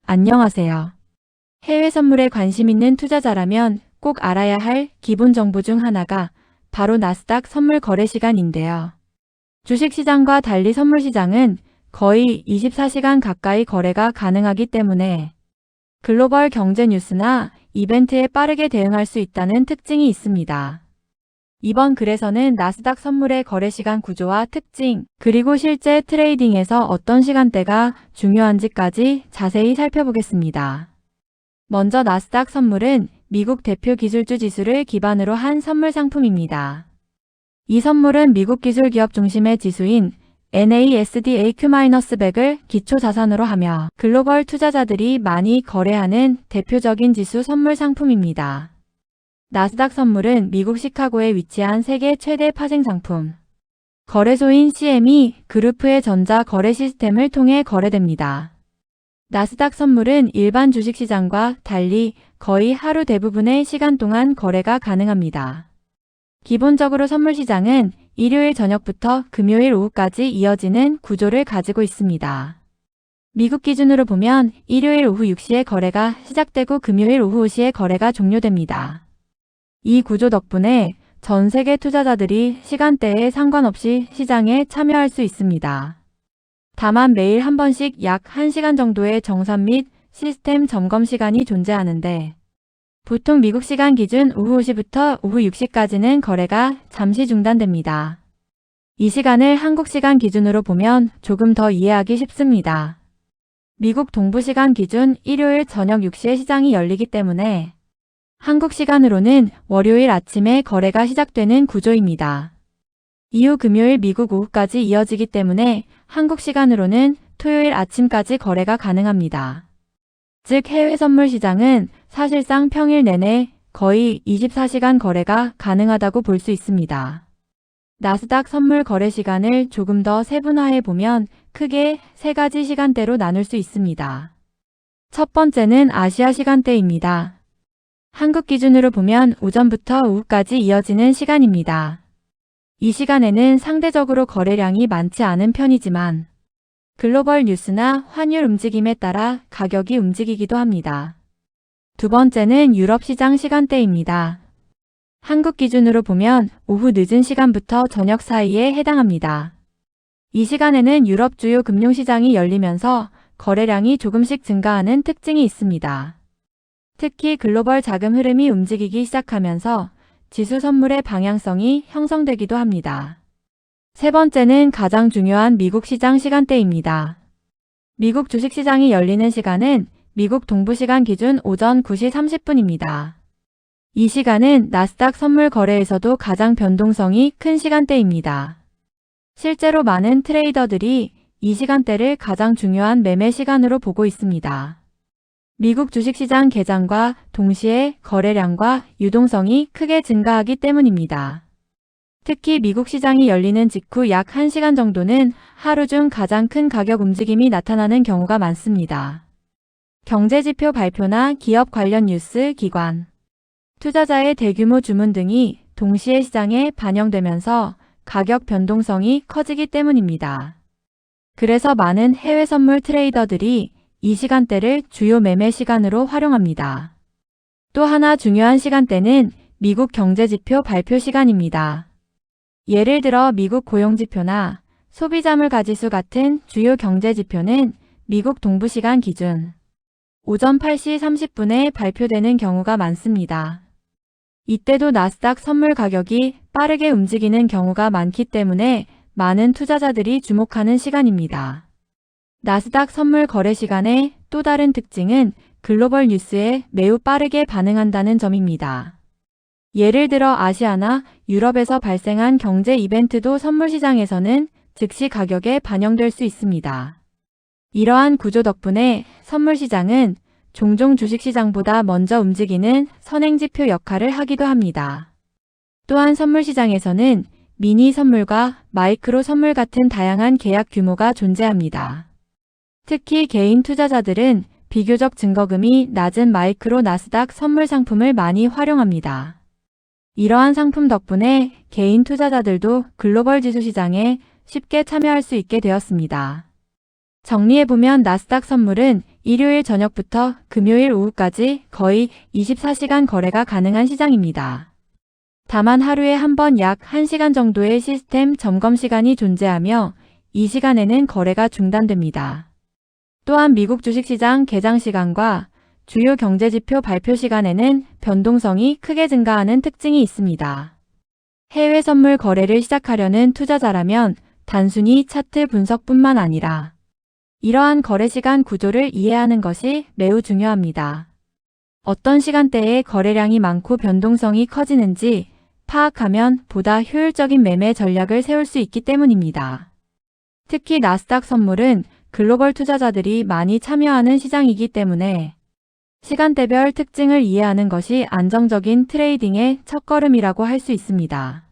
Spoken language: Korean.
안녕하세요. 해외 선물에 관심 있는 투자자라면 꼭 알아야 할 기본 정보 중 하나가 바로 나스닥 선물 거래 시간인데요. 주식시장과 달리 선물시장은 거의 24시간 가까이 거래가 가능하기 때문에 글로벌 경제 뉴스나 이벤트에 빠르게 대응할 수 있다는 특징이 있습니다. 이번 글에서는 나스닥 선물의 거래 시간 구조와 특징, 그리고 실제 트레이딩에서 어떤 시간대가 중요한지까지 자세히 살펴보겠습니다. 먼저 나스닥 선물은 미국 대표 기술주 지수를 기반으로 한 선물 상품입니다. 이 선물은 미국 기술 기업 중심의 지수인 NASDAQ-100을 기초 자산으로 하며 글로벌 투자자들이 많이 거래하는 대표적인 지수 선물 상품입니다. 나스닥 선물은 미국 시카고에 위치한 세계 최대 파생 상품 거래소인 CME 그룹의 전자 거래 시스템을 통해 거래됩니다. 나스닥 선물은 일반 주식시장과 달리 거의 하루 대부분의 시간 동안 거래가 가능합니다. 기본적으로 선물시장은 일요일 저녁부터 금요일 오후까지 이어지는 구조를 가지고 있습니다. 미국 기준으로 보면 일요일 오후 6시에 거래가 시작되고 금요일 오후 5시에 거래가 종료됩니다. 이 구조 덕분에 전 세계 투자자들이 시간대에 상관없이 시장에 참여할 수 있습니다. 다만 매일 한 번씩 약 1시간 정도의 정산 및 시스템 점검 시간이 존재하는데 보통 미국 시간 기준 오후 5시부터 오후 6시까지는 거래가 잠시 중단됩니다. 이 시간을 한국 시간 기준으로 보면 조금 더 이해하기 쉽습니다. 미국 동부 시간 기준 일요일 저녁 6시에 시장이 열리기 때문에 한국 시간으로는 월요일 아침에 거래가 시작되는 구조입니다. 이후 금요일 미국 오후까지 이어지기 때문에 한국 시간으로는 토요일 아침까지 거래가 가능합니다. 즉 해외 선물 시장은 사실상 평일 내내 거의 24시간 거래가 가능하다고 볼 수 있습니다. 나스닥 선물 거래 시간을 조금 더 세분화해 보면 크게 3가지 시간대로 나눌 수 있습니다. 첫 번째는 아시아 시간대입니다. 한국 기준으로 보면 오전부터 오후까지 이어지는 시간입니다. 이 시간에는 상대적으로 거래량이 많지 않은 편이지만 글로벌 뉴스나 환율 움직임에 따라 가격이 움직이기도 합니다. 두 번째는 유럽 시장 시간대입니다. 한국 기준으로 보면 오후 늦은 시간부터 저녁 사이에 해당합니다. 이 시간에는 유럽 주요 금융시장이 열리면서 거래량이 조금씩 증가하는 특징이 있습니다. 특히 글로벌 자금 흐름이 움직이기 시작하면서 지수 선물의 방향성이 형성되기도 합니다. 세 번째는 가장 중요한 미국 시장 시간대입니다. 미국 주식시장이 열리는 시간은 미국 동부시간 기준 오전 9시 30분입니다. 이 시간은 나스닥 선물 거래에서도 가장 변동성이 큰 시간대입니다. 실제로 많은 트레이더들이 이 시간대를 가장 중요한 매매 시간으로 보고 있습니다. 미국 주식시장 개장과 동시에 거래량과 유동성이 크게 증가하기 때문입니다. 특히 미국 시장이 열리는 직후 약 1시간 정도는 하루 중 가장 큰 가격 움직임이 나타나는 경우가 많습니다. 경제지표 발표나 기업 관련 뉴스, 기관, 투자자의 대규모 주문 등이 동시에 시장에 반영되면서 가격 변동성이 커지기 때문입니다. 그래서 많은 해외 선물 트레이더들이 이 시간대를 주요 매매 시간으로 활용합니다. 또 하나 중요한 시간대는 미국 경제지표 발표 시간입니다. 예를 들어 미국 고용지표나 소비자물가지수 같은 주요 경제지표는 미국 동부시간 기준 오전 8시 30분에 발표되는 경우가 많습니다. 이때도 나스닥 선물 가격이 빠르게 움직이는 경우가 많기 때문에 많은 투자자들이 주목하는 시간입니다. 나스닥 선물 거래 시간의 또 다른 특징은 글로벌 뉴스에 매우 빠르게 반응한다는 점입니다. 예를 들어 아시아나 유럽에서 발생한 경제 이벤트도 선물 시장에서는 즉시 가격에 반영될 수 있습니다. 이러한 구조 덕분에 선물 시장은 종종 주식시장보다 먼저 움직이는 선행지표 역할을 하기도 합니다. 또한 선물 시장에서는 미니 선물과 마이크로 선물 같은 다양한 계약 규모가 존재합니다. 특히 개인 투자자들은 비교적 증거금이 낮은 마이크로 나스닥 선물 상품을 많이 활용합니다. 이러한 상품 덕분에 개인 투자자들도 글로벌 지수 시장에 쉽게 참여할 수 있게 되었습니다. 정리해보면 나스닥 선물은 일요일 저녁부터 금요일 오후까지 거의 24시간 거래가 가능한 시장입니다. 다만 하루에 한 번 약 1시간 정도의 시스템 점검 시간이 존재하며 이 시간에는 거래가 중단됩니다. 또한 미국 주식시장 개장 시간과 주요 경제지표 발표 시간에는 변동성이 크게 증가하는 특징이 있습니다. 해외 선물 거래를 시작하려는 투자자라면 단순히 차트 분석뿐만 아니라 이러한 거래 시간 구조를 이해하는 것이 매우 중요합니다. 어떤 시간대에 거래량이 많고 변동성이 커지는지 파악하면 보다 효율적인 매매 전략을 세울 수 있기 때문입니다. 특히 나스닥 선물은 글로벌 투자자들이 많이 참여하는 시장이기 때문에 시간대별 특징을 이해하는 것이 안정적인 트레이딩의 첫걸음이라고 할 수 있습니다.